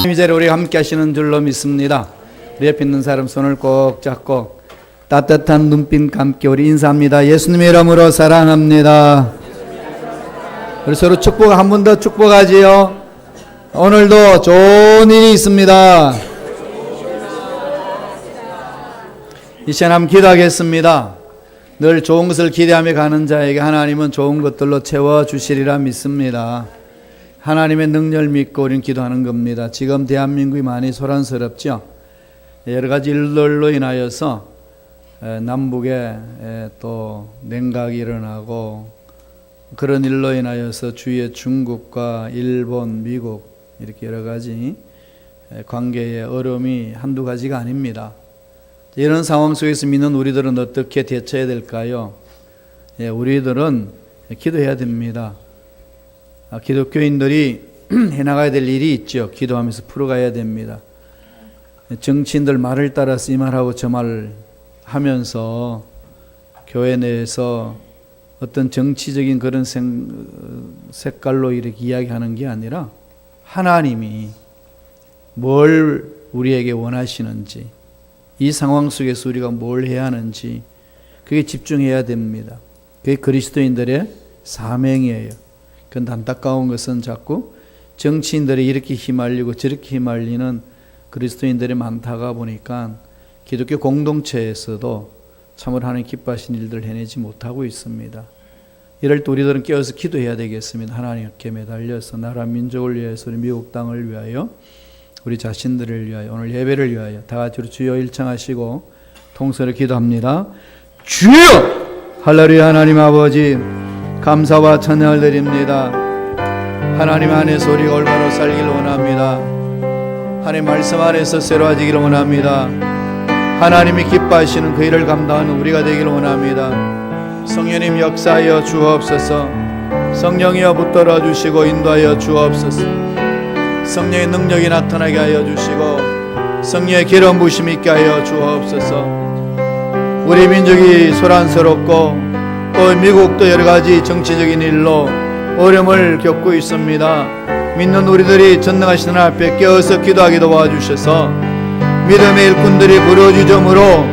이 자리에 우리 함께 하시는 줄로 믿습니다. 우리 옆에 있는 사람 손을 꼭 잡고 따뜻한 눈빛과 함께 우리 인사합니다. 예수님의 이름으로 사랑합니다. 우리 서로 축복, 한 번 더 축복하지요. 오늘도 좋은 일이 있습니다. 이 시간 한번 기도하겠습니다. 늘 좋은 것을 기대하며 가는 자에게 하나님은 좋은 것들로 채워주시리라 믿습니다. 하나님의 능력을 믿고 우리는 기도하는 겁니다. 지금 대한민국이 많이 소란스럽죠. 여러 가지 일들로 인하여서 남북에 또 냉각이 일어나고 그런 일로 인하여서 주위에 중국과 일본, 미국 이렇게 여러 가지 관계의 어려움이 한두 가지가 아닙니다. 이런 상황 속에서 믿는 우리들은 어떻게 대처해야 될까요? 우리들은 기도해야 됩니다. 기독교인들이 해나가야 될 일이 있죠. 기도하면서 풀어가야 됩니다. 정치인들 말을 따라서 이 말하고 저 말을 하면서 교회 내에서 어떤 정치적인 그런 색깔로 이렇게 이야기하는 게 아니라 하나님이 뭘 우리에게 원하시는지, 이 상황 속에서 우리가 뭘 해야 하는지 그게 집중해야 됩니다. 그게 그리스도인들의 사명이에요. 그런데 안타까운 것은 자꾸 정치인들이 이렇게 휘말리고 저렇게 휘말리는 그리스도인들이 많다가 보니까 기독교 공동체에서도 참으로 하나님 기뻐하시는 일들을 해내지 못하고 있습니다. 이럴 때 우리들은 깨어서 기도해야 되겠습니다. 하나님께 매달려서 나라 민족을 위해서, 우리 미국 땅을 위하여, 우리 자신들을 위하여, 오늘 예배를 위하여 다 같이 주여 일청하시고 통성으로 기도합니다. 주여! 할렐루야. 하나님 아버지 감사와 찬양을 드립니다. 하나님 안에서 우리가 올바로 살기를 원합니다. 하나님 말씀 안에서 새로워지기를 원합니다. 하나님이 기뻐하시는 그 일을 감당하는 우리가 되기를 원합니다. 성령님 역사하여 주옵소서. 성령이여 붙들어 주시고 인도하여 주옵소서. 성령의 능력이 나타나게 하여 주시고 성령의 기름 부심이 있게 하여 주옵소서. 우리 민족이 소란스럽고 또 미국도 여러 가지 정치적인 일로 어려움을 겪고 있습니다. 믿는 우리들이 전능하신 하나님 앞에 깨어서 기도하게 도와주셔서 믿음의 일꾼들이 부르짖음으로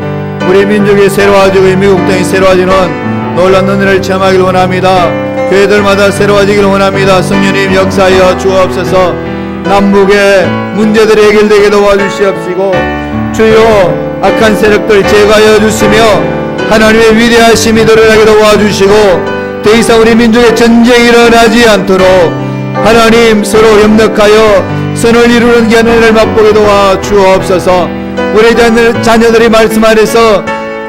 우리 민족이 새로워지고 미국 땅이 새로워지는 놀라운 은혜를 체험하기를 원합니다. 교회들마다 새로워지기를 원합니다. 성령님 역사하여 주옵소서. 남북의 문제들이 해결되게 도와주시옵시고 주여 악한 세력들 제거하여 주시며 하나님의 위대하심이 드러나게 도와주시고 더 이상 우리 민족의 전쟁이 일어나지 않도록 하나님 서로 협력하여 선을 이루는 견해를 맛보게 도와주옵소서. 우리 자녀들이 말씀 안에서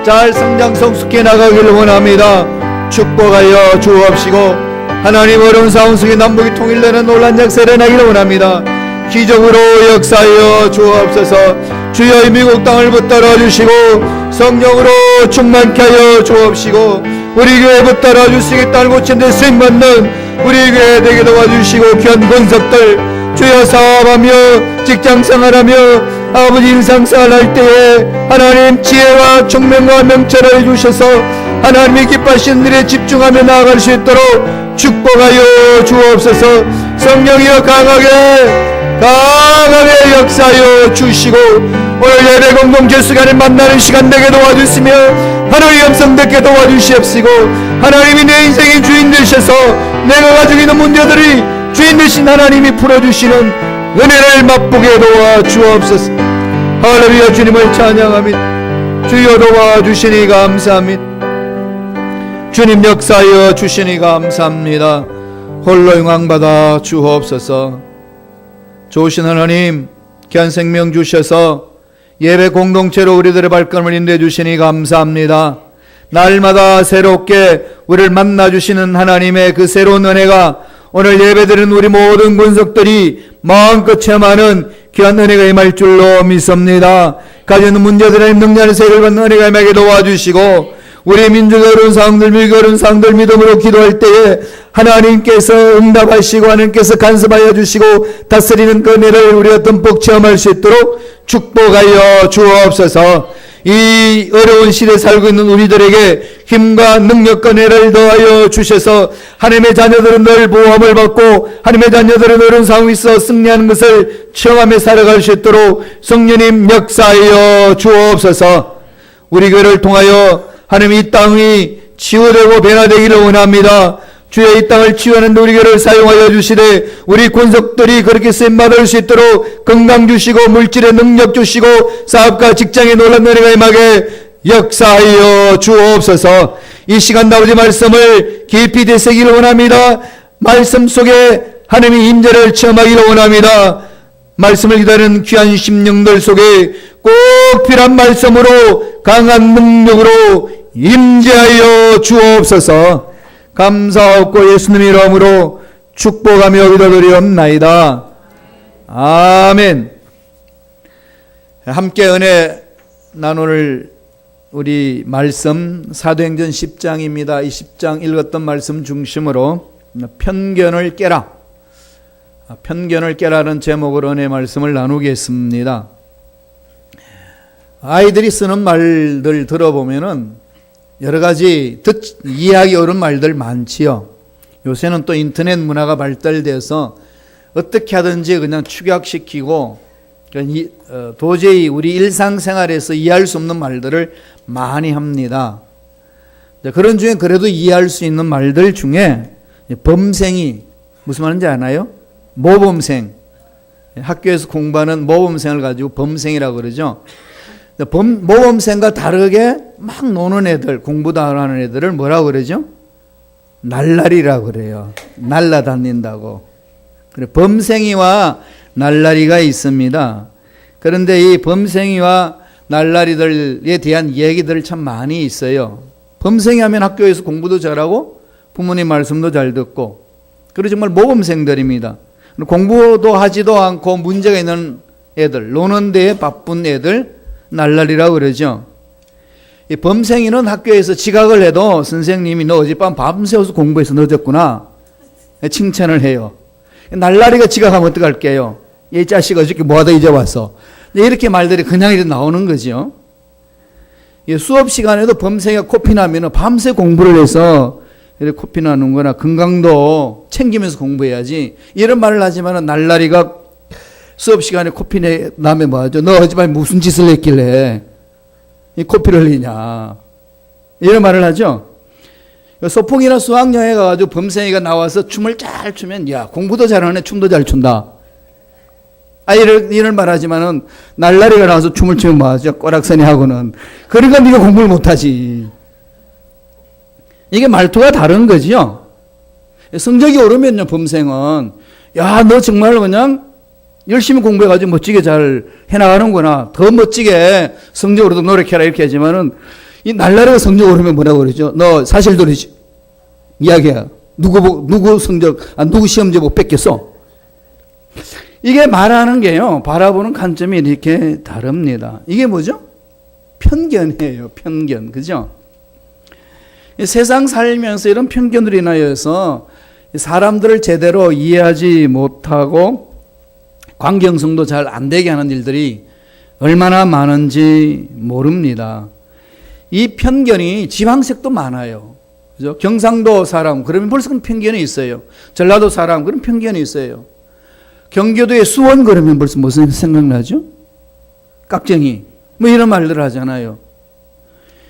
잘 성장 성숙해 나가기를 원합니다. 축복하여 주옵시고 하나님 어려운 상황 속에 남북이 통일되는 놀란 역사 일어나기를 원합니다. 기적으로 역사하여 주옵소서. 주여 이 미국 땅을 붙들어 주시고 성령으로 충만케 하여 주옵시고 우리 교회 붙들어 주시기 땅을 고친 데 쓰임받는 우리 교회 되게 도와주시고 귀한 권석들 주여 사업하며 직장생활하며 아버지 일상생활할 때에 하나님 지혜와 총명과 명철을 주셔서 하나님이 기뻐하시는 일에 집중하며 나아갈 수 있도록 축복하여 주옵소서. 성령이여 강하게 역사하여 주시고 오늘 예배 공동체 시간에 만나는 시간 되게 도와주시며 하나님의 음성 듣게 도와주시옵시고 하나님이 내 인생의 주인 되셔서 내가 가지고 있는 문제들이 주인 되신 하나님이 풀어주시는 은혜를 맛보게 도와주옵소서. 할렐루야. 주님을 찬양합니다. 주여 도와주시니 감사합니다. 주님 역사하여 주시니 감사합니다. 홀로 영광받아 주옵소서. 좋으신 하나님 귀한 생명 주셔서 예배 공동체로 우리들의 발걸음을 인도해 주시니 감사합니다. 날마다 새롭게 우리를 만나주시는 하나님의 그 새로운 은혜가 오늘 예배드리는 우리 모든 권속들이 마음껏 체험하는 귀한 은혜가 임할 줄로 믿습니다. 가지는 문제들의 능력에서 해결받는 은혜가 임하게 도와주시고 우리 민족의 어려운 상황들, 미국의 어려운 상황들 믿음으로 기도할 때에 하나님께서 응답하시고 하나님께서 간섭하여 주시고 다스리는 그 은혜를 우리가 듬뿍 체험할 수 있도록 축복하여 주옵소서. 이 어려운 시대에 살고 있는 우리들에게 힘과 능력과 은혜를 더하여 주셔서 하나님의 자녀들은 늘 보호함을 받고 하나님의 자녀들은 어려운 상황에 있어 승리하는 것을 체험하며 살아갈 수 있도록 성령님 역사하여 주옵소서. 우리 교회를 통하여 하나님 이 땅이 치유되고 변화되기를 원합니다. 주여 이 땅을 치유하는 우리 교회를 사용하여 주시되 우리 권속들이 그렇게 쓰임받을 수 있도록 건강 주시고 물질의 능력 주시고 사업과 직장의 놀라운 은혜가 임하게 역사하여 주옵소서. 이 시간 아버지 말씀을 깊이 되새기를 원합니다. 말씀 속에 하나님의 임재를 체험하기를 원합니다. 말씀을 기다리는 귀한 심령들 속에 꼭 필요한 말씀으로 강한 능력으로 임재하여 주옵소서. 감사하고 예수님의 이름으로 축복하며 기도드리옵나이다. 아멘. 함께 은혜 나눌 우리 말씀 사도행전 10장입니다. 이 10장 읽었던 말씀 중심으로 편견을 깨라. 편견을 깨라는 제목으로 은혜 말씀을 나누겠습니다. 아이들이 쓰는 말들 들어보면은 여러 가지 이해하기 어려운 말들 많지요. 요새는 또 인터넷 문화가 발달돼서 어떻게 하든지 그냥 축약시키고 도저히 우리 일상생활에서 이해할 수 없는 말들을 많이 합니다. 그런 중에 그래도 이해할 수 있는 말들 중에 범생이 무슨 말인지 아나요? 모범생. 학교에서 공부하는 모범생을 가지고 범생이라고 그러죠. 모범생과 다르게 막 노는 애들, 공부도 안 하는 애들을 뭐라고 그러죠? 날라리라고 그래요. 날라다닌다고. 그래, 범생이와 날라리가 있습니다. 그런데 이 범생이와 날라리들에 대한 얘기들 참 많이 있어요. 범생이 하면 학교에서 공부도 잘하고 부모님 말씀도 잘 듣고 그리고 정말 모범생들입니다. 공부도 하지도 않고 문제가 있는 애들, 노는 데에 바쁜 애들 날라리라고 그러죠. 이 범생이는 학교에서 지각을 해도 선생님이 너 어젯밤 밤새워서 공부해서 늦었구나 칭찬을 해요. 날라리가 지각하면 어떡할게요? 이 자식 어저께 뭐하다 이제 왔어. 이렇게 말들이 그냥 이렇게 나오는 거죠. 수업 시간에도 범생이가 코피 나면 밤새 공부를 해서 이렇게 코피 나는 거나 건강도 챙기면서 공부해야지 이런 말을 하지만 날라리가 수업 시간에 코피 나면 뭐하죠? 너 어젯밤에 무슨 짓을 했길래 이 코피를 흘리냐 이런 말을 하죠. 소풍이나 수학여행 가가지고 범생이가 나와서 춤을 잘 추면 야 공부도 잘하네 춤도 잘 춘다 이런 말 하지만은 날라리가 나와서 춤을 추면 뭐하죠? 꼬락서니 하고는 그러니까 네가 공부를 못하지. 이게 말투가 다른 거지요. 성적이 오르면요 범생은 야 너 정말 그냥 열심히 공부해가지고 멋지게 잘 해나가는구나. 더 멋지게 성적으로도 노력해라 이렇게 하지만은 이 날라리가 성적 오르면 뭐라고 그러죠? 너 사실돌이지. 이야기야. 누구 성적, 누구 시험지 못 뺏겼어? 이게 말하는 게요. 바라보는 관점이 이렇게 다릅니다. 이게 뭐죠? 편견이에요. 편견. 그죠? 세상 살면서 이런 편견으로 인하여서 사람들을 제대로 이해하지 못하고 광경성도 잘 안 되게 하는 일들이 얼마나 많은지 모릅니다. 이 편견이 지방색도 많아요. 그죠? 경상도 사람, 그러면 벌써 편견이 있어요. 전라도 사람, 그런 편견이 있어요. 경기도의 수원, 그러면 벌써 무슨 생각나죠? 깍쟁이. 뭐 이런 말들 하잖아요.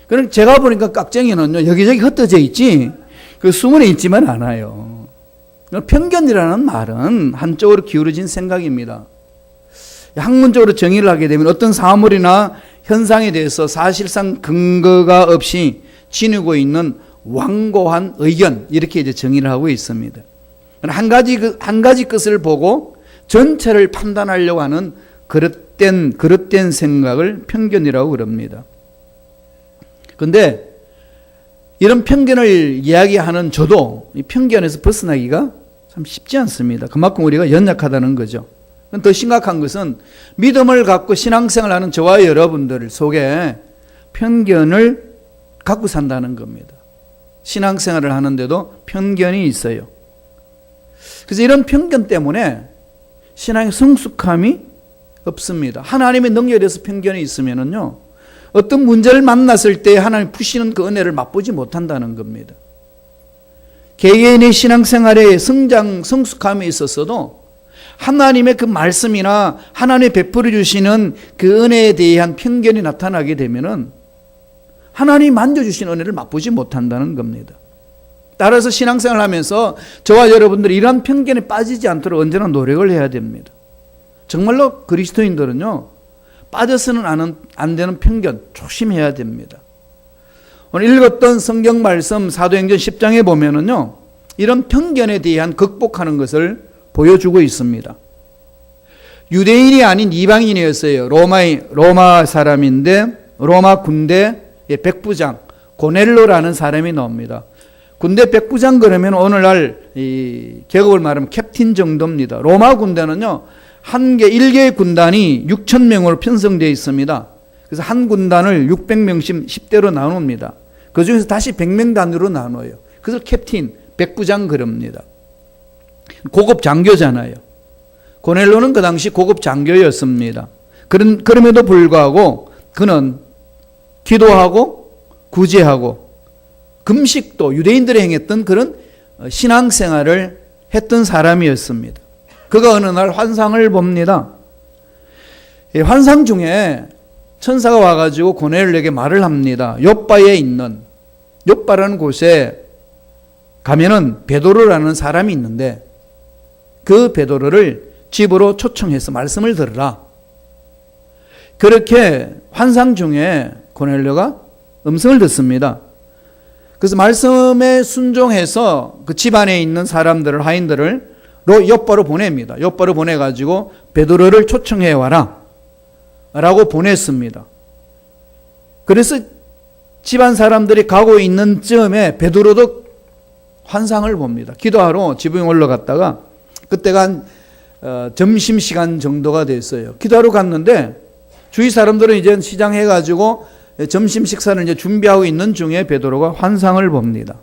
그럼 제가 보니까 깍쟁이는요, 여기저기 흩어져 있지, 그 수원에 있지만 않아요. 편견이라는 말은 한쪽으로 기울어진 생각입니다. 학문적으로 정의를 하게 되면 어떤 사물이나 현상에 대해서 사실상 근거가 없이 지니고 있는 완고한 의견 이렇게 이제 정의를 하고 있습니다. 한 가지 것을 보고 전체를 판단하려고 하는 그릇된 생각을 편견이라고 그럽니다. 그런데 이런 편견을 이야기하는 저도 이 편견에서 벗어나기가 참 쉽지 않습니다. 그만큼 우리가 연약하다는 거죠. 더 심각한 것은 믿음을 갖고 신앙생활을 하는 저와 여러분들 속에 편견을 갖고 산다는 겁니다. 신앙생활을 하는데도 편견이 있어요. 그래서 이런 편견 때문에 신앙의 성숙함이 없습니다. 하나님의 능력에 대해서 편견이 있으면은요, 어떤 문제를 만났을 때 하나님 푸시는 그 은혜를 맛보지 못한다는 겁니다. 개개인의 신앙생활의 성숙함에 있어서도 하나님의 그 말씀이나 하나님이 베풀어 주시는 그 은혜에 대한 편견이 나타나게 되면은 하나님이 만져주신 은혜를 맛보지 못한다는 겁니다. 따라서 신앙생활을 하면서 저와 여러분들이 이러한 편견에 빠지지 않도록 언제나 노력을 해야 됩니다. 정말로 그리스도인들은요, 빠져서는 안 되는 편견 조심해야 됩니다. 오늘 읽었던 성경 말씀 사도행전 10장에 보면은요, 이런 편견에 대한 극복하는 것을 보여주고 있습니다. 유대인이 아닌 이방인이었어요. 로마 사람인데 로마 군대 백부장 고넬로라는 사람이 나옵니다. 군대 백부장 그러면 오늘날 이 계급을 말하면 캡틴 정도입니다. 로마 군대는요, 일개의 군단이 6,000명으로 편성되어 있습니다. 그래서 한 군단을 600명씩 10대로 나눕니다. 그 중에서 다시 100명 단위로 나눠요. 그래서 캡틴, 백부장 그럽니다. 고급 장교잖아요. 고넬로는 그 당시 고급 장교였습니다. 그럼에도 불구하고 그는 기도하고 구제하고 금식도 유대인들이 행했던 그런 신앙생활을 했던 사람이었습니다. 그가 어느 날 환상을 봅니다. 환상 중에 천사가 와가지고 고넬로에게 말을 합니다. 욥바에 있는, 욥바라는 곳에 가면은 베드로라는 사람이 있는데 그 베드로를 집으로 초청해서 말씀을 들으라. 그렇게 환상 중에 고넬로가 음성을 듣습니다. 그래서 말씀에 순종해서 그 집안에 있는 사람들을, 하인들을 욥바로 보냅니다. 욥바로 보내가지고 베드로를 초청해 와라 라고 보냈습니다. 그래서 집안 사람들이 가고 있는 즈음에 베드로도 환상을 봅니다. 기도하러 지붕에 올라갔다가 그때가 한 점심시간 정도가 됐어요. 기도하러 갔는데 주위 사람들은 이제 시장해가지고 점심 식사를 이제 준비하고 있는 중에 베드로가 환상을 봅니다.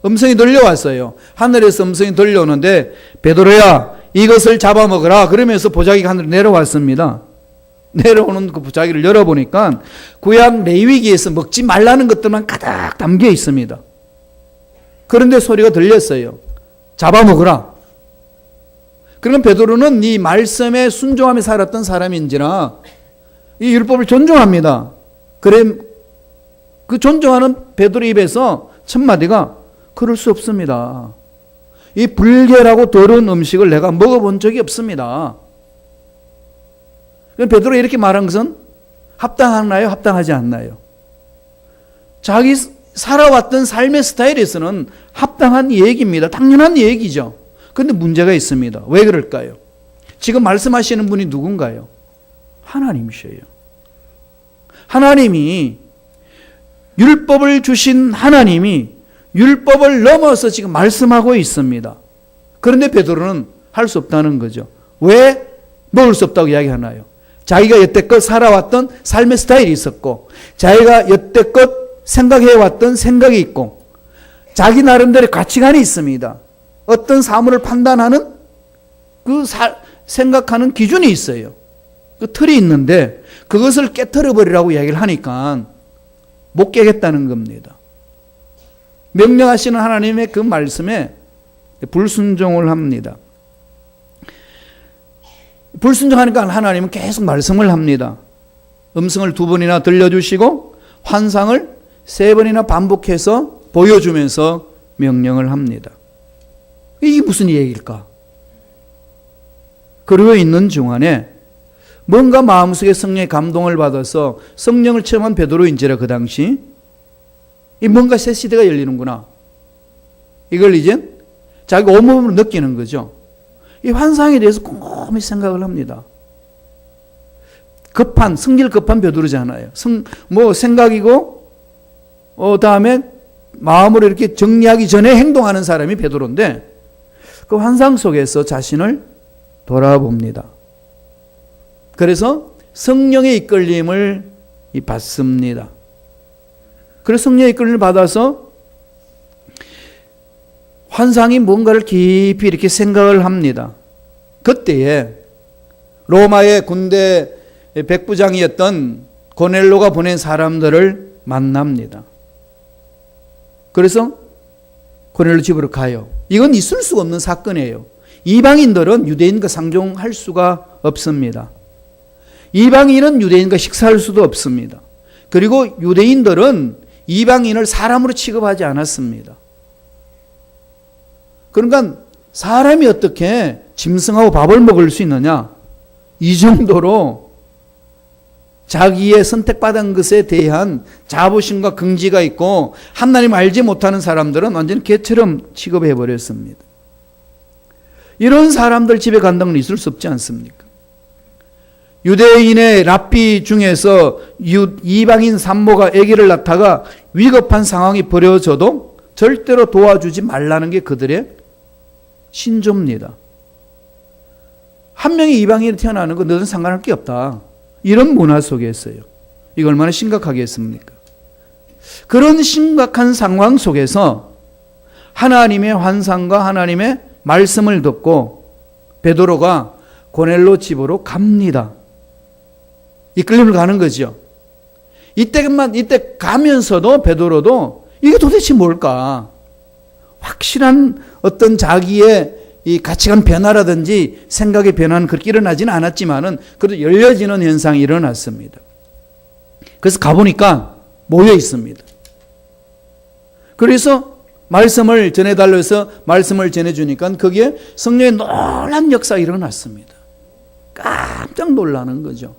음성이 들려왔어요. 하늘에서 음성이 들려오는데 베드로야 이것을 잡아먹으라 그러면서 보자기가 하늘로 내려왔습니다. 내려오는 그 보자기를 열어보니까 구약 레위기에서 먹지 말라는 것들만 가득 담겨 있습니다. 그런데 소리가 들렸어요. 잡아먹으라. 그러면 베드로는 이 말씀에 순종하며 살았던 사람인지라 이 율법을 존중합니다. 그래 그 존중하는 베드로 입에서 첫 마디가 그럴 수 없습니다. 이 불결하고 더러운 음식을 내가 먹어본 적이 없습니다. 베드로가 이렇게 말한 것은 합당하나요? 합당하지 않나요? 자기 살아왔던 삶의 스타일에서는 합당한 얘기입니다. 당연한 얘기죠. 그런데 문제가 있습니다. 왜 그럴까요? 지금 말씀하시는 분이 누군가요? 하나님이셔요. 하나님이 율법을 주신 하나님이 율법을 넘어서 지금 말씀하고 있습니다. 그런데 베드로는 할 수 없다는 거죠. 왜 먹을 수 없다고 이야기하나요? 자기가 여태껏 살아왔던 삶의 스타일이 있었고 자기가 여태껏 생각해왔던 생각이 있고 자기 나름대로의 가치관이 있습니다. 어떤 사물을 판단하는 그 생각하는 기준이 있어요. 그 틀이 있는데 그것을 깨트려버리라고 이야기를 하니까 못 깨겠다는 겁니다. 명령하시는 하나님의 그 말씀에 불순종을 합니다. 불순종하니까 하나님은 계속 말씀을 합니다. 음성을 2번이나 들려주시고 환상을 3번이나 반복해서 보여주면서 명령을 합니다. 이게 무슨 얘기일까? 그러고 있는 중간에 뭔가 마음속에 성령의 감동을 받아서 성령을 체험한 베드로인지라 그 당시 이 뭔가 새 시대가 열리는구나. 이걸 이제 자기 온몸으로 느끼는 거죠. 이 환상에 대해서 곰곰이 생각을 합니다. 성질 급한 베드로잖아요. 생각이고 다음에 마음으로 이렇게 정리하기 전에 행동하는 사람이 베드로인데 그 환상 속에서 자신을 돌아봅니다. 그래서 성령의 이끌림을 받습니다. 그래서 성령의 이끌림을 받아서 환상이 뭔가를 깊이 이렇게 생각을 합니다. 그때에 로마의 군대 백부장이었던 고넬로가 보낸 사람들을 만납니다. 그래서 고넬로 집으로 가요. 이건 있을 수가 없는 사건이에요. 이방인들은 유대인과 상종할 수가 없습니다. 이방인은 유대인과 식사할 수도 없습니다. 그리고 유대인들은 이방인을 사람으로 취급하지 않았습니다. 그러니까 사람이 어떻게 짐승하고 밥을 먹을 수 있느냐? 이 정도로 자기의 선택받은 것에 대한 자부심과 긍지가 있고 하나님 알지 못하는 사람들은 완전히 개처럼 취급해 버렸습니다. 이런 사람들 집에 간다는 건 있을 수 없지 않습니까? 유대인의 랍비 중에서 이방인 산모가 아기를 낳다가 위급한 상황이 벌어져도 절대로 도와주지 말라는 게 그들의 신조입니다. 한 명이 이방인이 태어나는 건 너는 상관할 게 없다. 이런 문화 속에 있어요. 이거 얼마나 심각하겠습니까? 그런 심각한 상황 속에서 하나님의 환상과 하나님의 말씀을 듣고 베드로가 고넬로 집으로 갑니다. 이끌림을 가는 거죠. 이때 가면서도 베드로도 이게 도대체 뭘까? 확실한 어떤 자기의 이 가치관 변화라든지 생각의 변화는 그렇게 일어나지는 않았지만은 그래도 열려지는 현상이 일어났습니다. 그래서 가보니까 모여 있습니다. 그래서 말씀을 전해달라고 해서 말씀을 전해주니까 거기에 성령의 놀라운 역사가 일어났습니다. 깜짝 놀라는 거죠.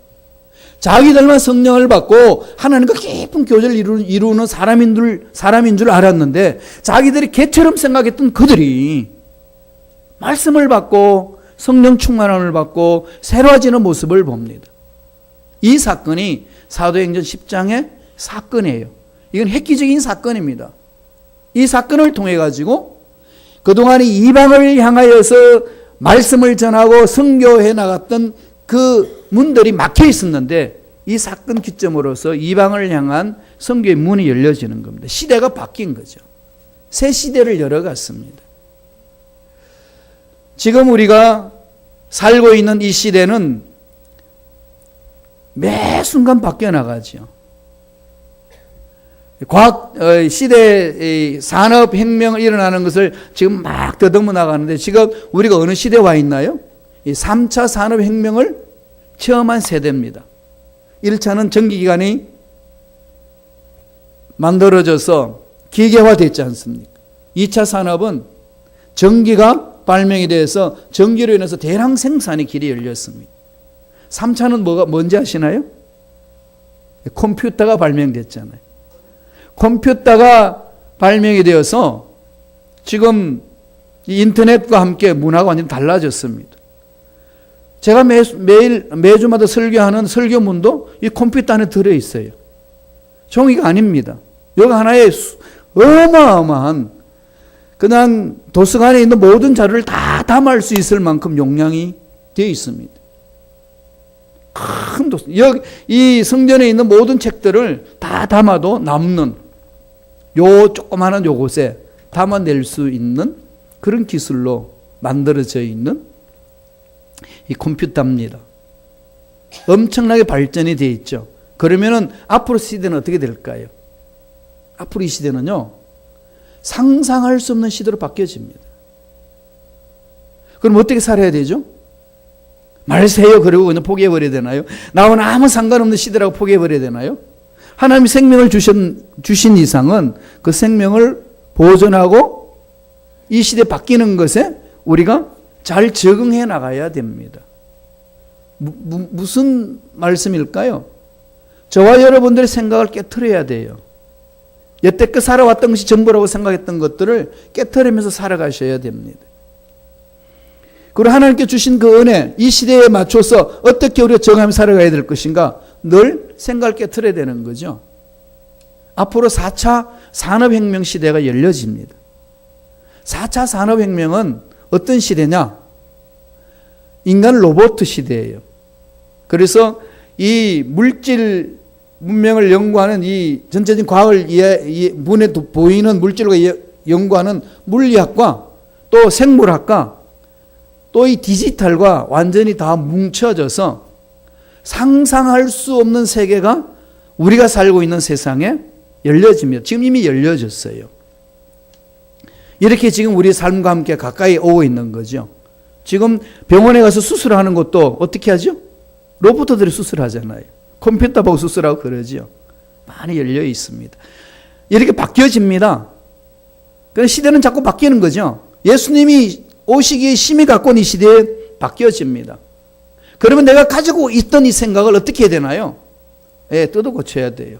자기들만 성령을 받고 하나님과 깊은 교제를 이루는 사람인 줄 알았는데 자기들이 개처럼 생각했던 그들이 말씀을 받고 성령 충만함을 받고 새로워지는 모습을 봅니다. 이 사건이 사도행전 10장의 사건이에요. 이건 획기적인 사건입니다. 이 사건을 통해 가지고 그동안 이방을 향하여서 말씀을 전하고 선교해 나갔던 그 문들이 막혀 있었는데 이 사건 기점으로서 이방을 향한 선교의 문이 열려지는 겁니다. 시대가 바뀐 거죠. 새 시대를 열어갔습니다. 지금 우리가 살고 있는 이 시대는 매 순간 바뀌어 나가죠. 과학 시대 산업혁명이 일어나는 것을 지금 막 더듬어 나가는데 지금 우리가 어느 시대에 와 있나요? 이 3차 산업혁명을 체험한 세대입니다. 1차는 전기기관이 만들어져서 기계화됐지 않습니까? 2차 산업은 전기가 발명이 돼서 전기로 인해서 대량 생산의 길이 열렸습니다. 3차는 뭔지 아시나요? 컴퓨터가 발명됐잖아요. 컴퓨터가 발명이 되어서 지금 인터넷과 함께 문화가 완전히 달라졌습니다. 제가 매주마다 설교하는 설교문도 이 컴퓨터 안에 들어있어요. 종이가 아닙니다. 여기 하나의 어마어마한 그냥 도서관에 있는 모든 자료를 다 담을 수 있을 만큼 용량이 되어 있습니다. 큰 도서, 여기 이 성전에 있는 모든 책들을 다 담아도 남는 요 조그마한 요곳에 담아낼 수 있는 그런 기술로 만들어져 있는 이 컴퓨터입니다. 엄청나게 발전이 되어 있죠. 그러면은 앞으로 시대는 어떻게 될까요? 앞으로 이 시대는요, 상상할 수 없는 시대로 바뀌어집니다. 그럼 어떻게 살아야 되죠? 말세요. 그리고 그냥 포기해버려야 되나요? 나와는 아무 상관없는 시대라고 포기해버려야 되나요? 하나님이 생명을 주신 이상은 그 생명을 보존하고 이 시대 바뀌는 것에 우리가 잘 적응해 나가야 됩니다. 무슨 말씀일까요? 저와 여러분들의 생각을 깨트려야 돼요. 여태껏 살아왔던 것이 전부라고 생각했던 것들을 깨트리면서 살아가셔야 됩니다. 그리고 하나님께 주신 그 은혜, 이 시대에 맞춰서 어떻게 우리가 적응하며 살아가야 될 것인가 늘 생각을 깨트려야 되는 거죠. 앞으로 4차 산업혁명 시대가 열려집니다. 4차 산업혁명은 어떤 시대냐? 인간 로봇 시대예요. 그래서 이 물질 문명을 연구하는 이 전체적인 과학을 눈에 보이는 물질을 연구하는 물리학과 또 생물학과 또 이 디지털과 완전히 다 뭉쳐져서 상상할 수 없는 세계가 우리가 살고 있는 세상에 열려집니다. 지금 이미 열려졌어요. 이렇게 지금 우리 삶과 함께 가까이 오고 있는 거죠. 지금 병원에 가서 수술하는 것도 어떻게 하죠? 로봇들이 수술하잖아요. 컴퓨터 보고 수술하고 그러죠. 많이 열려 있습니다. 이렇게 바뀌어집니다. 그런데 시대는 자꾸 바뀌는 거죠. 예수님이 오시기에 심히 가까운 이 시대에 바뀌어집니다. 그러면 내가 가지고 있던 이 생각을 어떻게 해야 되나요? 뜯어 고쳐야 돼요.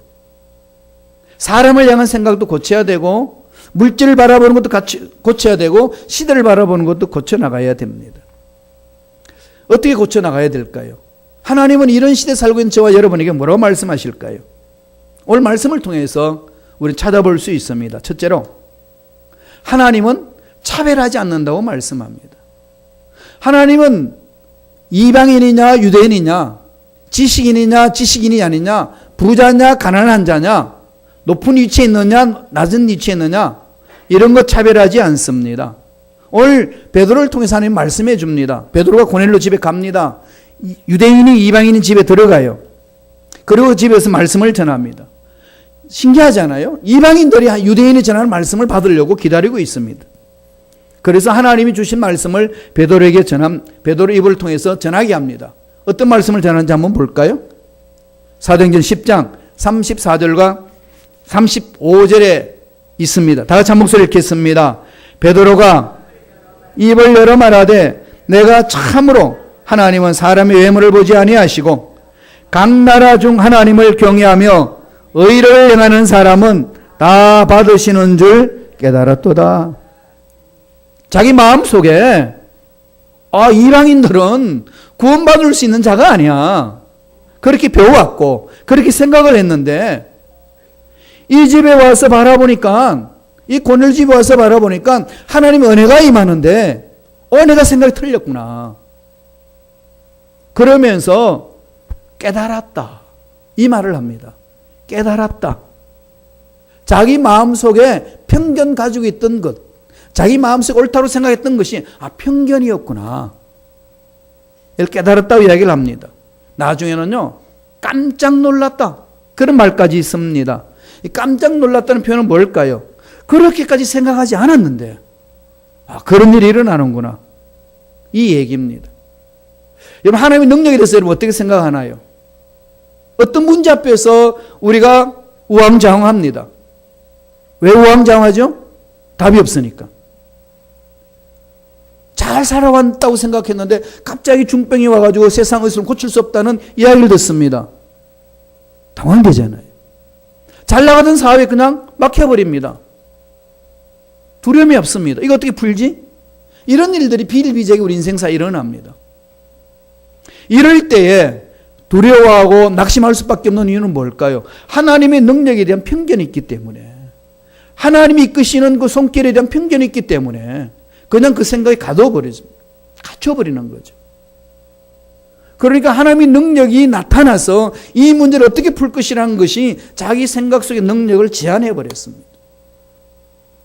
사람을 향한 생각도 고쳐야 되고, 물질을 바라보는 것도 같이 고쳐야 되고, 시대를 바라보는 것도 고쳐나가야 됩니다. 어떻게 고쳐나가야 될까요? 하나님은 이런 시대에 살고 있는 저와 여러분에게 뭐라고 말씀하실까요? 오늘 말씀을 통해서 우리 찾아볼 수 있습니다. 첫째로, 하나님은 차별하지 않는다고 말씀합니다. 하나님은 이방인이냐 유대인이냐, 지식인이냐 지식인이 아니냐, 부자냐 가난한 자냐, 높은 위치에 있느냐 낮은 위치에 있느냐, 이런 것 차별하지 않습니다. 오늘 베드로를 통해서 하나님 말씀해 줍니다. 베드로가 고넬료 집에 갑니다. 유대인이 이방인이 집에 들어가요. 그리고 집에서 말씀을 전합니다. 신기하잖아요. 이방인들이 유대인이 전하는 말씀을 받으려고 기다리고 있습니다. 그래서 하나님이 주신 말씀을 베드로에게 베드로 입을 통해서 전하게 합니다. 어떤 말씀을 전하는지 한번 볼까요? 사도행전 10장 34절과 35절에 있습니다. 다 같이 한 목소리 읽겠습니다. 베드로가 입을 열어 말하되 내가 참으로 하나님은 사람의 외모를 보지 아니하시고 각 나라 중 하나님을 경외하며 의를 행하는 사람은 다 받으시는 줄 깨달았도다. 자기 마음속에 이방인들은 구원받을 수 있는 자가 아니야. 그렇게 배워왔고 그렇게 생각을 했는데 이 집에 와서 바라보니까, 이 고넬 집에 와서 바라보니까 하나님의 은혜가 임하는데 내가 생각이 틀렸구나. 그러면서 깨달았다. 이 말을 합니다. 깨달았다. 자기 마음속에 편견 가지고 있던 것, 자기 마음속에 옳다고 생각했던 것이 편견이었구나. 이걸 깨달았다고 이야기를 합니다. 나중에는요, 깜짝 놀랐다. 그런 말까지 있습니다. 이 깜짝 놀랐다는 표현은 뭘까요? 그렇게까지 생각하지 않았는데 그런 일이 일어나는구나. 이 얘기입니다. 여러분, 하나님의 능력에 대해서 여러분 어떻게 생각하나요? 어떤 문제 앞에서 우리가 우왕좌왕합니다. 왜 우왕좌왕하죠? 답이 없으니까. 잘 살아왔다고 생각했는데 갑자기 중병이 와가지고 세상 의술은 고칠 수 없다는 이야기를 듣습니다. 당황되잖아요. 잘 나가던 사업이 그냥 막혀버립니다. 두려움이 없습니다. 이거 어떻게 풀지? 이런 일들이 비일비재하게 우리 인생사에 일어납니다. 이럴 때에 두려워하고 낙심할 수밖에 없는 이유는 뭘까요? 하나님의 능력에 대한 편견이 있기 때문에, 하나님이 이끄시는 그 손길에 대한 편견이 있기 때문에 그냥 그 생각이 갇혀버리는 거죠. 그러니까 하나님의 능력이 나타나서 이 문제를 어떻게 풀 것이라는 것이 자기 생각 속의 능력을 제한해 버렸습니다.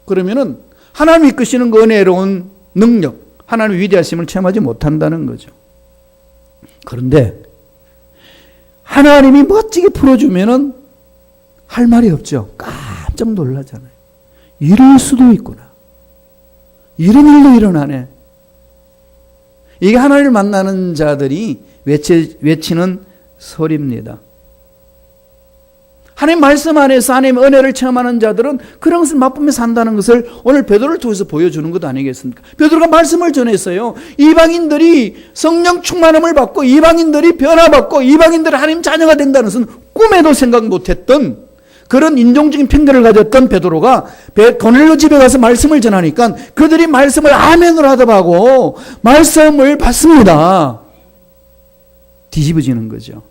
그러면은 하나님이 이끄시는 그 은혜로운 능력, 하나님의 위대하심을 체험하지 못한다는 거죠. 그런데 하나님이 멋지게 풀어주면은 할 말이 없죠. 깜짝 놀라잖아요. 이럴 수도 있구나. 이런 일도 일어나네. 이게 하나님을 만나는 자들이 외치는 소리입니다. 하나님 말씀 안에서 하나님의 은혜를 체험하는 자들은 그런 것을 맛보며 산다는 것을 오늘 베드로를 통해서 보여주는 것 아니겠습니까? 베드로가 말씀을 전했어요. 이방인들이 성령 충만함을 받고 이방인들이 변화받고 이방인들이 하나님 자녀가 된다는 것은 꿈에도 생각 못했던 그런 인종적인 편견을 가졌던 베드로가 고넬료 집에 가서 말씀을 전하니까 그들이 말씀을 아멘으로 하더라고 말씀을 받습니다. 뒤집어지는 거죠.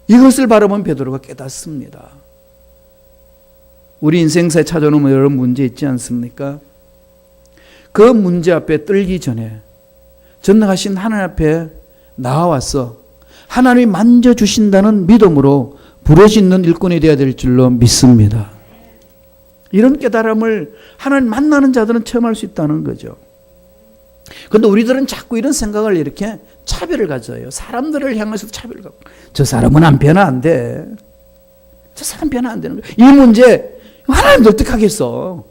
이것을 바라본 베드로가 깨닫습니다. 우리 인생사에 찾아오는 여러 문제 있지 않습니까? 그 문제 앞에 떨기 전에 전능하신 하나님 앞에 나와서 하나님이 만져주신다는 믿음으로 부르짖는 일꾼이 되어야 될 줄로 믿습니다. 이런 깨달음을 하나님 만나는 자들은 체험할 수 있다는 거죠. 그런데 우리들은 자꾸 이런 생각을 이렇게 차별을 가져요. 사람들을 향해서 차별을 갖고 저 사람은 안 변화 안 돼. 저 사람 변화 안 되는 거예요. 이 문제 하나님도 어떻게 하겠어?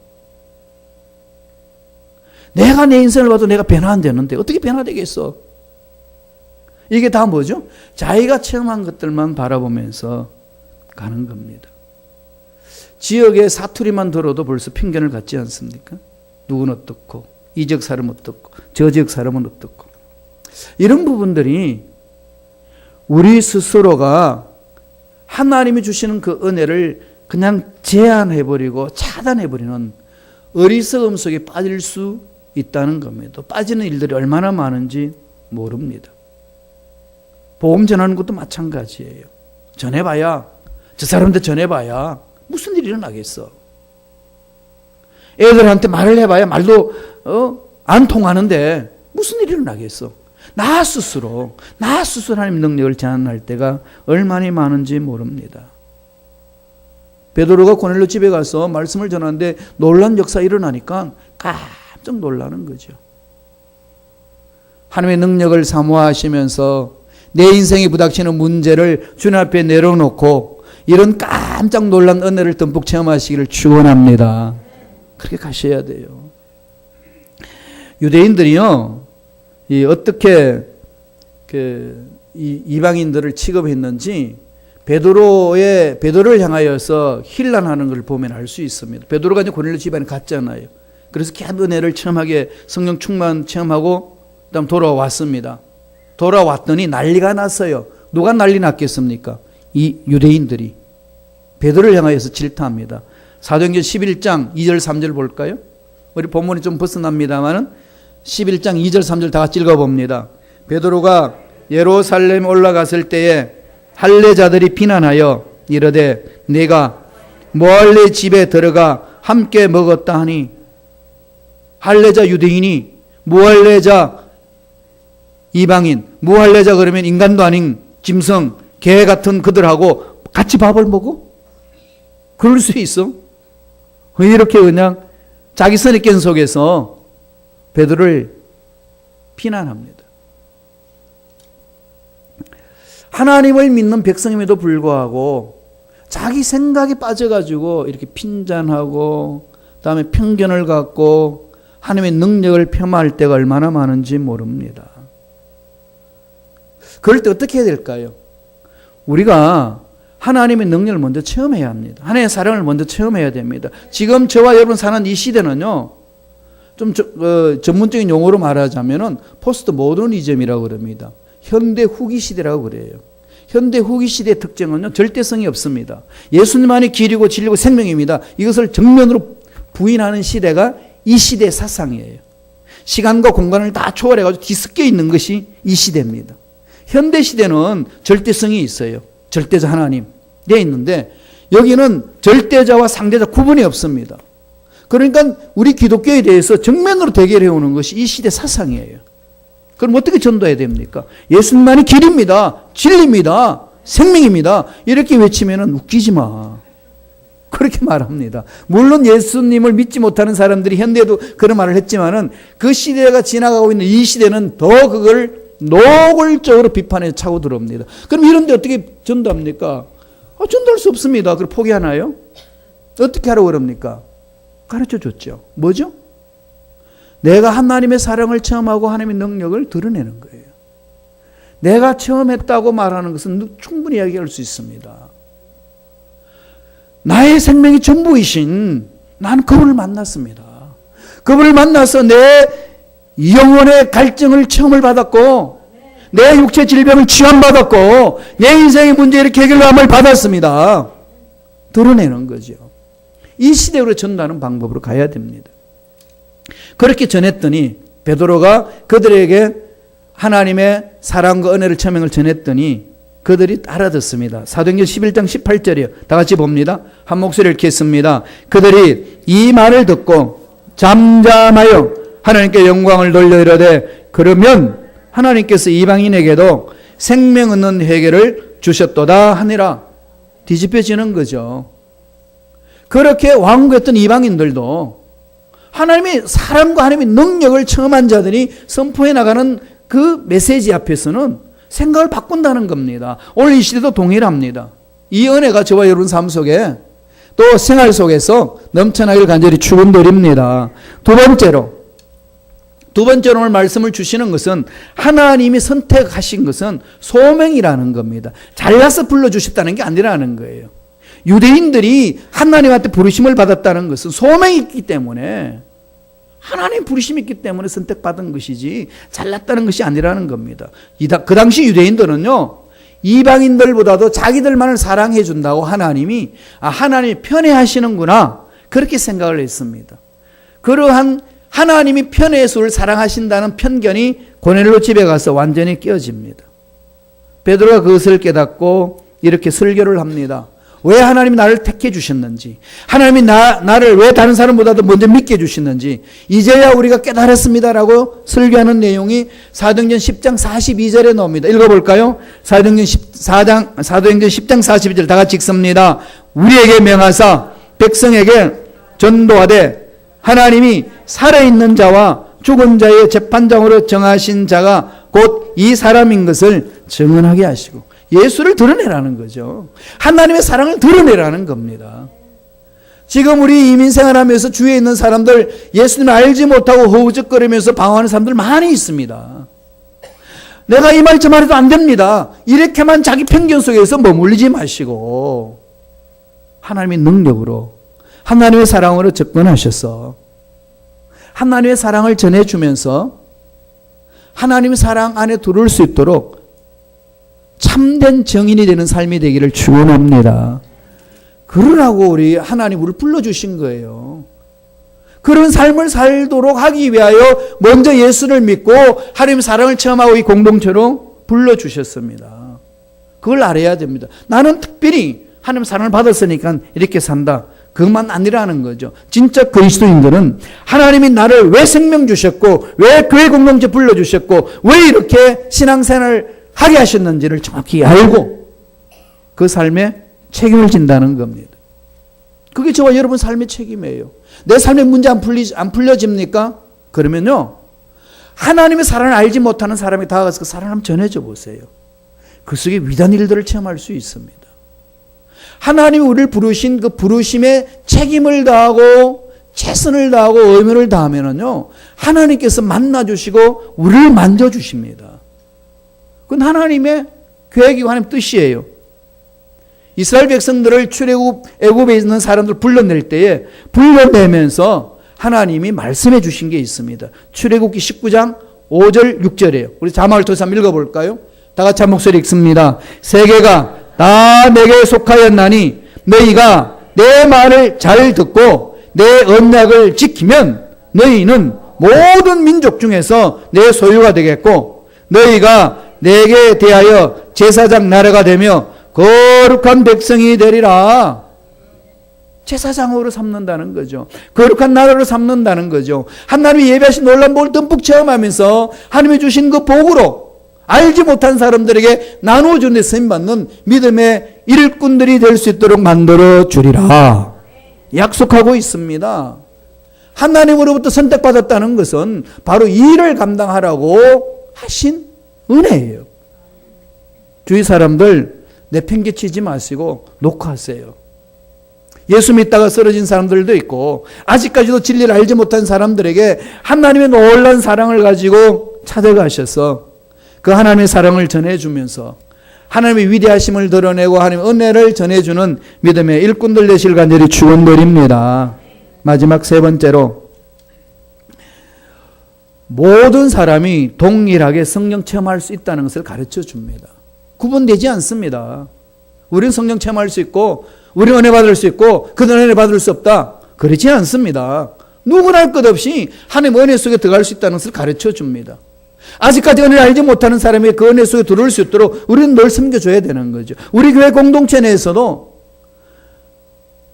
내가 내 인생을 봐도 내가 변화 안 되는데 어떻게 변화되겠어? 이게 다 뭐죠? 자기가 체험한 것들만 바라보면서 가는 겁니다. 지역의 사투리만 들어도 벌써 편견을 갖지 않습니까? 누구는 어떻고, 이 지역 사람은 어떻고, 저 지역 사람은 어떻고. 이런 부분들이 우리 스스로가 하나님이 주시는 그 은혜를 그냥 제한해버리고 차단해버리는 어리석음 속에 빠질 수 있다는 겁니다. 또 빠지는 일들이 얼마나 많은지 모릅니다. 복음 전하는 것도 마찬가지예요. 전해봐야, 저 사람한테 전해봐야 무슨 일이 일어나겠어. 애들한테 말을 해봐야 말도 안 통하는데 무슨 일이 일어나겠어. 나 스스로 하나님 능력을 제한할 때가 얼마나 많은지 모릅니다. 베드로가 고넬료 집에 가서 말씀을 전하는데 놀란 역사 일어나니까 깜짝 놀라는 거죠. 하나님의 능력을 사모하시면서 내 인생에 부닥치는 문제를 주님 앞에 내려놓고 이런 깜짝 놀란 은혜를 듬뿍 체험하시기를 축원합니다. 그렇게 가셔야 돼요. 유대인들이요, 어떻게 이방인들을 취급했는지 베드로를 향하여서 힐난하는 걸 보면 알 수 있습니다. 베드로가 이제 고넬료 집안에 갔잖아요. 그래서 귀한 은혜를 체험하게 성령 충만 체험하고 그다음 돌아왔습니다. 돌아왔더니 난리가 났어요. 누가 난리 났겠습니까? 이 유대인들이 베드로를 향하여서 질타합니다. 사도행전 11장 2절 3절 볼까요? 우리 본문이 좀 벗어납니다만은 11장 2절 3절 다 같이 읽어봅니다. 베드로가 예루살렘 올라갔을 때에 할례자들이 비난하여 이르되 내가 무할례 집에 들어가 함께 먹었다 하니, 할례자 유대인이 무할례자 이방인, 무할례자 그러면 인간도 아닌 짐승, 개 같은 그들하고 같이 밥을 먹어? 그럴 수 있어? 이렇게 그냥 자기 선입견 속에서 베드로를 비난합니다. 하나님을 믿는 백성임에도 불구하고 자기 생각에 빠져가지고 이렇게 핀잔하고 그다음에 편견을 갖고 하나님의 능력을 폄하할 때가 얼마나 많은지 모릅니다. 그럴 때 어떻게 해야 될까요? 우리가 하나님의 능력을 먼저 체험해야 합니다. 하나님의 사랑을 먼저 체험해야 됩니다. 지금 저와 여러분 사는 이 시대는요, 좀 전문적인 용어로 말하자면은 포스트 모더니즘이라고 그럽니다. 현대 후기 시대라고 그래요. 현대 후기 시대의 특징은요, 절대성이 없습니다. 예수님만이 길이고 진리고 생명입니다. 이것을 정면으로 부인하는 시대가 이 시대의 사상이에요. 시간과 공간을 다 초월해가지고 뒤섞여 있는 것이 이 시대입니다. 현대 시대는 절대성이 있어요. 절대자 하나님 되어 있는데 여기는 절대자와 상대자 구분이 없습니다. 그러니까 우리 기독교에 대해서 정면으로 대결해 오는 것이 이 시대 사상이에요. 그럼 어떻게 전도해야 됩니까? 예수님만이 길입니다. 진리입니다. 생명입니다. 이렇게 외치면은 웃기지 마. 그렇게 말합니다. 물론 예수님을 믿지 못하는 사람들이 현대에도 그런 말을 했지만은 그 시대가 지나가고 있는 이 시대는 더 그걸 노골적으로 비판에 차고 들어옵니다. 그럼 이런데 어떻게 전도합니까? 전도할 수 없습니다. 그럼 포기하나요? 어떻게 하라고 그럽니까? 가르쳐 줬죠. 뭐죠? 내가 하나님의 사랑을 체험하고 하나님의 능력을 드러내는 거예요. 내가 체험했다고 말하는 것은 충분히 이야기할 수 있습니다. 나의 생명이 전부이신 나는 그분을 만났습니다. 그분을 만나서 내 영혼의 갈증을 체험을 받았고 내 육체 질병을 치유받았고 내 인생의 문제 이렇게 해결함을 받았습니다. 드러내는 거죠. 이 시대로 전하는 방법으로 가야 됩니다. 그렇게 전했더니 베드로가 그들에게 하나님의 사랑과 은혜를 체험을 전했더니 그들이 알아듣습니다. 사도행전 11장 18절이요. 다 같이 봅니다. 한 목소리를 읽겠습니다. 그들이 이 말을 듣고 잠잠하여 하나님께 영광을 돌려 이르되 그러면 하나님께서 이방인에게도 생명 얻는 회개를 주셨도다 하니라. 뒤집혀지는 거죠. 그렇게 왕국했던 이방인들도 하나님의 사랑과 하나님의 능력을 체험한 자들이 선포해 나가는 그 메시지 앞에서는 생각을 바꾼다는 겁니다. 오늘 이 시대도 동일합니다. 이 은혜가 저와 여러분 삶 속에 또 생활 속에서 넘쳐나기를 간절히 축원드립니다. 두 번째로 오늘 말씀을 주시는 것은 하나님이 선택하신 것은 소명이라는 겁니다. 잘나서 불러주셨다는 게 아니라는 거예요. 유대인들이 하나님한테 부르심을 받았다는 것은 소명이 있기 때문에, 하나님 부르심이 있기 때문에 선택받은 것이지 잘났다는 것이 아니라는 겁니다. 그 당시 유대인들은요, 이방인들보다도 자기들만을 사랑해 준다고 하나님이 편애하시는구나, 그렇게 생각을 했습니다. 그러한 하나님이 편애수를 사랑하신다는 편견이 고넬료 집에 가서 완전히 깨어집니다. 베드로가 그것을 깨닫고 이렇게 설교를 합니다. 왜 하나님이 나를 택해 주셨는지, 하나님이 나를 왜 다른 사람보다도 먼저 믿게 해주셨는지 이제야 우리가 깨달았습니다라고 설교하는 내용이 사도행전 10장 42절에 나옵니다. 읽어볼까요? 사도행전 10장 42절 다 같이 읽습니다. 우리에게 명하사 백성에게 전도하되 하나님이 살아있는 자와 죽은 자의 재판장으로 정하신 자가 곧 이 사람인 것을 증언하게 하시고, 예수를 드러내라는 거죠. 하나님의 사랑을 드러내라는 겁니다. 지금 우리 이민 생활하면서 주위에 있는 사람들, 예수님을 알지 못하고 허우적거리면서 방황하는 사람들 많이 있습니다. 내가 이 말 저 말해도 안 됩니다. 이렇게만 자기 편견 속에서 머물리지 마시고 하나님의 능력으로, 하나님의 사랑으로 접근하셔서 하나님의 사랑을 전해주면서 하나님의 사랑 안에 들어올 수 있도록 참된 정인이 되는 삶이 되기를 축원합니다. 그러라고 우리 하나님 우리를 불러주신 거예요. 그런 삶을 살도록 하기 위하여 먼저 예수를 믿고 하나님의 사랑을 체험하고 이 공동체로 불러주셨습니다. 그걸 알아야 됩니다. 나는 특별히 하나님의 사랑을 받았으니까 이렇게 산다, 그것만 아니라는 거죠. 진짜 그리스도인들은 하나님이 나를 왜 생명 주셨고, 왜 교회 공동체 불러주셨고, 왜 이렇게 신앙생활을 하게 하셨는지를 정확히 알고 그 삶에 책임을 진다는 겁니다. 그게 저와 여러분 삶의 책임이에요. 내 삶의 문제 안 풀려집니까? 그러면요, 하나님의 사랑을 알지 못하는 사람이 다가가서 그 사랑을 한번 전해줘 보세요. 그 속에 위대한 일들을 체험할 수 있습니다. 하나님이 우리를 부르신 그 부르심에 책임을 다하고 최선을 다하고 의무를 다하면은요, 하나님께서 만나주시고 우리를 만져주십니다. 그건 하나님의 계획이고 하나님의 뜻이에요. 이스라엘 백성들을 출애굽, 애굽에 있는 사람들을 불러낼 때에 불러내면서 하나님이 말씀해 주신 게 있습니다. 출애굽기 19장 5절 6절이에요. 우리 자막을 통해서 한번 읽어볼까요? 다 같이 한 목소리 읽습니다. 세계가 다 내게 속하였나니 너희가 내 말을 잘 듣고 내 언약을 지키면 너희는 모든 민족 중에서 내 소유가 되겠고 너희가 내게 대하여 제사장 나라가 되며 거룩한 백성이 되리라. 제사장으로 삼는다는 거죠. 거룩한 나라로 삼는다는 거죠. 하나님이 예배하신 놀라운 복을 듬뿍 체험하면서 하나님이 주신 그 복으로 알지 못한 사람들에게 나누어주는 데 쓰임받는 믿음의 일꾼들이 될 수 있도록 만들어 주리라. 약속하고 있습니다. 하나님으로부터 선택받았다는 것은 바로 이 일을 감당하라고 하신 은혜예요. 주위 사람들 내팽개치지 마시고 녹화하세요. 예수 믿다가 쓰러진 사람들도 있고 아직까지도 진리를 알지 못한 사람들에게 하나님의 놀라운 사랑을 가지고 찾아가셔서 그 하나님의 사랑을 전해주면서 하나님의 위대하심을 드러내고 하나님의 은혜를 전해주는 믿음의 일꾼들 되실 간절히 축원드립니다. 마지막 세 번째로, 모든 사람이 동일하게 성령 체험할 수 있다는 것을 가르쳐 줍니다. 구분되지 않습니다. 우리는 성령 체험할 수 있고 우리는 은혜 받을 수 있고 그들은 은혜 받을 수 없다, 그렇지 않습니다. 누구나 할 것 없이 하나님의 은혜 속에 들어갈 수 있다는 것을 가르쳐 줍니다. 아직까지 은혜를 알지 못하는 사람이 그 은혜 속에 들어올 수 있도록 우리는 늘 섬겨줘야 되는 거죠. 우리 교회 공동체 내에서도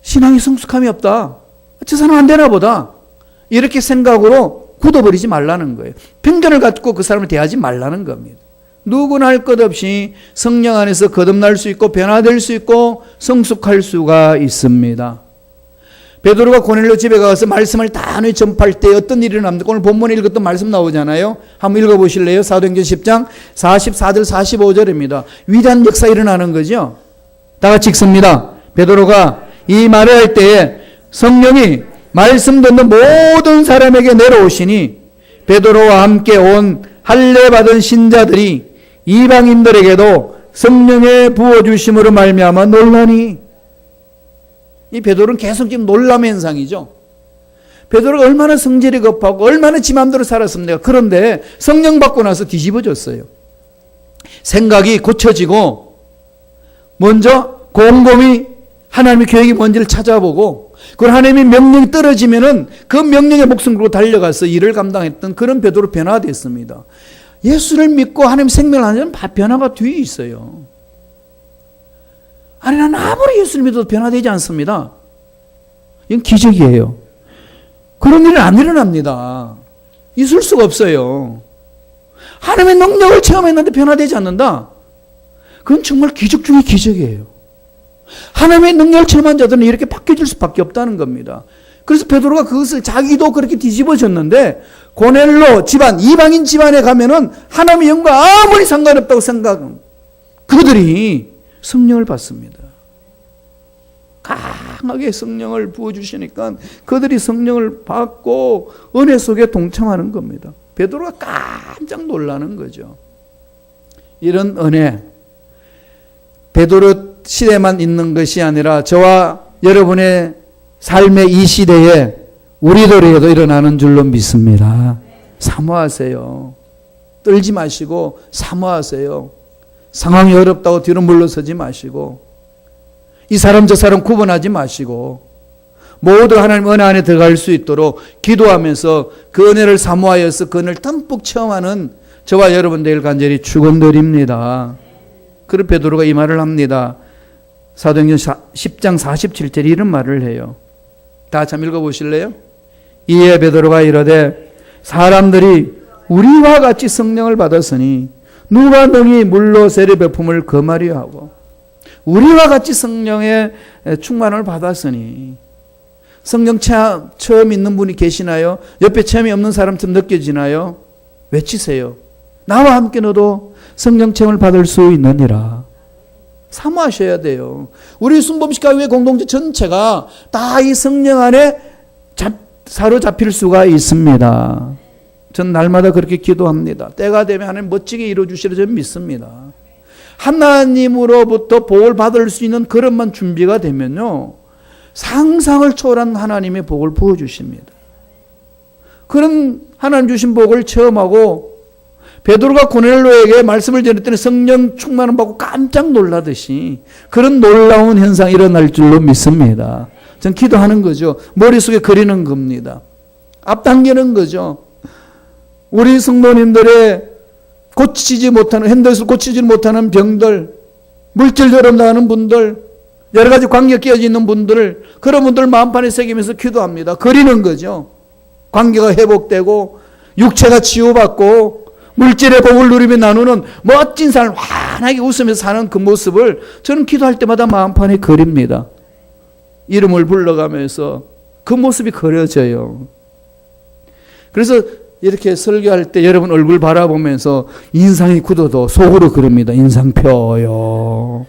신앙이 성숙함이 없다, 저 사람 안 되나 보다, 이렇게 생각으로 굳어버리지 말라는 거예요. 편견을 갖고 그 사람을 대하지 말라는 겁니다. 누구나 할 것 없이 성령 안에서 거듭날 수 있고 변화될 수 있고 성숙할 수가 있습니다. 베드로가 고넬료 집에 가서 말씀을 다 전파할 때 어떤 일이 일어납니까? 오늘 본문에 읽었던 말씀 나오잖아요. 한번 읽어보실래요? 사도행전 10장 44절 45절입니다. 위대한 역사 일어나는 거죠. 다 같이 읽습니다. 베드로가 이 말을 할 때에 성령이 말씀 듣는 모든 사람에게 내려오시니 베드로와 함께 온 할례 받은 신자들이 이방인들에게도 성령의 부어주심으로 말미암아 놀라니. 이 베드로는 계속 지금 놀람의 현상이죠. 베드로가 얼마나 성질이 급하고 얼마나 지 맘대로 살았습니까? 그런데 성령 받고 나서 뒤집어졌어요. 생각이 고쳐지고 먼저 곰곰이 하나님의 계획이 뭔지를 찾아보고 그 하나님의 명령이 떨어지면은 그 명령에 목숨 걸고 달려가서 일을 감당했던 그런 베드로 변화됐습니다. 예수를 믿고 하나님 생명을 하는 변화가 뒤에 있어요. 아니, 난 아무리 예수를 믿어도 변화되지 않습니다. 이건 기적이에요. 그런 일은 안 일어납니다. 있을 수가 없어요. 하나님의 능력을 체험했는데 변화되지 않는다? 그건 정말 기적 중의 기적이에요. 하나님의 능력을 체험한 자들은 이렇게 바뀌어질 수밖에 없다는 겁니다. 그래서 베드로가 그것을 자기도 그렇게 뒤집어졌는데 고넬로 집안, 이방인 집안에 가면은 하나님의 영과 아무리 상관없다고 생각은 그들이 성령을 받습니다. 강하게 성령을 부어주시니까 그들이 성령을 받고 은혜 속에 동참하는 겁니다. 베드로가 깜짝 놀라는 거죠. 이런 은혜, 베드로 시대만 있는 것이 아니라 저와 여러분의 삶의 이 시대에 우리들에게도 일어나는 줄로 믿습니다. 사모하세요. 떨지 마시고 사모하세요. 상황이 어렵다고 뒤로 물러서지 마시고 이 사람 저 사람 구분하지 마시고 모두 하나님 은혜 안에 들어갈 수 있도록 기도하면서 그 은혜를 사모하여서 그 은혜를 듬뿍 체험하는 저와 여러분 되길 간절히 축원드립니다. 그리고 베드로가 이 말을 합니다. 사도행전 10장 47절에 이런 말을 해요. 다 같이 한번 읽어보실래요? 이에 베드로가 이르되 사람들이 우리와 같이 성령을 받았으니 누가 능히 물로 세례 베품을 금하려 하고. 우리와 같이 성령의 충만을 받았으니. 성령 체험 있는 분이 계시나요? 옆에 체험이 없는 사람처럼 느껴지나요? 외치세요. 나와 함께 너도 성령 체험을 받을 수 있느니라. 사모하셔야 돼요. 우리 순범식가교회 공동체 전체가 다 이 성령 안에 사로잡힐 수가 있습니다. 전 날마다 그렇게 기도합니다. 때가 되면 하나님 멋지게 이루어주시리라 저는 믿습니다. 하나님으로부터 복을 받을 수 있는 그릇만 준비가 되면요, 상상을 초월한 하나님의 복을 부어주십니다. 그런 하나님 주신 복을 체험하고 베드로가 고넬로에게 말씀을 전했더니 성령 충만을 받고 깜짝 놀라듯이 그런 놀라운 현상이 일어날 줄로 믿습니다. 전 기도하는 거죠. 머릿속에 그리는 겁니다. 앞당기는 거죠. 우리 성도님들의 고치지 못하는, 핸드에서 고치지 못하는 병들, 물질저럼 당하는 분들, 여러 가지 관계가 끼어져 있는 분들을, 그런 분들 마음판에 새기면서 기도합니다. 그리는 거죠. 관계가 회복되고 육체가 치유받고 물질의 복을 누리며 나누는 멋진 삶을 환하게 웃으면서 사는 그 모습을 저는 기도할 때마다 마음판에 그립니다. 이름을 불러가면서 그 모습이 그려져요. 그래서 이렇게 설교할 때 여러분 얼굴 바라보면서 인상이 굳어도 속으로 그럽니다. 인상 펴요.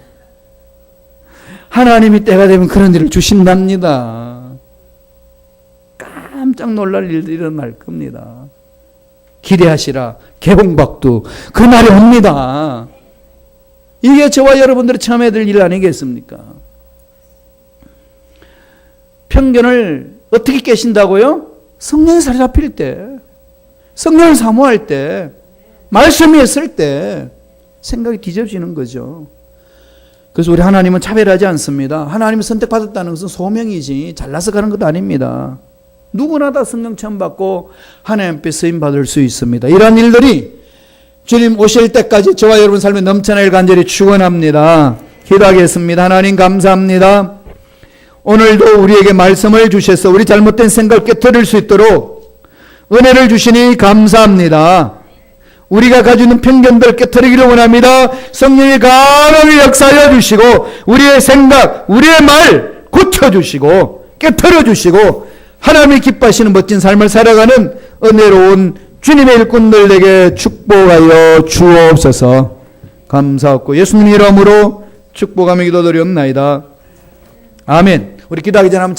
하나님이 때가 되면 그런 일을 주신답니다. 깜짝 놀랄 일들이 일어날 겁니다. 기대하시라. 개봉박두. 그 날이 옵니다. 이게 저와 여러분들이 처음 해야 될 일 아니겠습니까? 편견을 어떻게 깨신다고요? 성령이 사로잡힐 때, 성령을 사모할 때, 말씀이 했을 때 생각이 뒤집어지는 거죠. 그래서 우리 하나님은 차별하지 않습니다. 하나님이 선택받았다는 것은 소명이지 잘나서 가는 것도 아닙니다. 누구나 다 성령 체험 받고 하나님 앞에 쓰임 받을 수 있습니다. 이러한 일들이 주님 오실 때까지 저와 여러분 삶에 넘쳐나길 간절히 축원합니다. 기도하겠습니다. 하나님 감사합니다. 오늘도 우리에게 말씀을 주셔서 우리 잘못된 생각을 깨트릴 수 있도록 은혜를 주시니 감사합니다. 우리가 가지고 있는 편견들을 깨트리기를 원합니다. 성령이 강하게 역사하여 주시고 우리의 생각, 우리의 말 고쳐주시고 깨트려 주시고 하나님이 기뻐하시는 멋진 삶을 살아가는 은혜로운 주님의 일꾼들에게 축복하여 주옵소서. 감사하고 예수님 이름으로 축복하며 기도드리옵나이다. 아멘. 우리 기도하기 전에 한번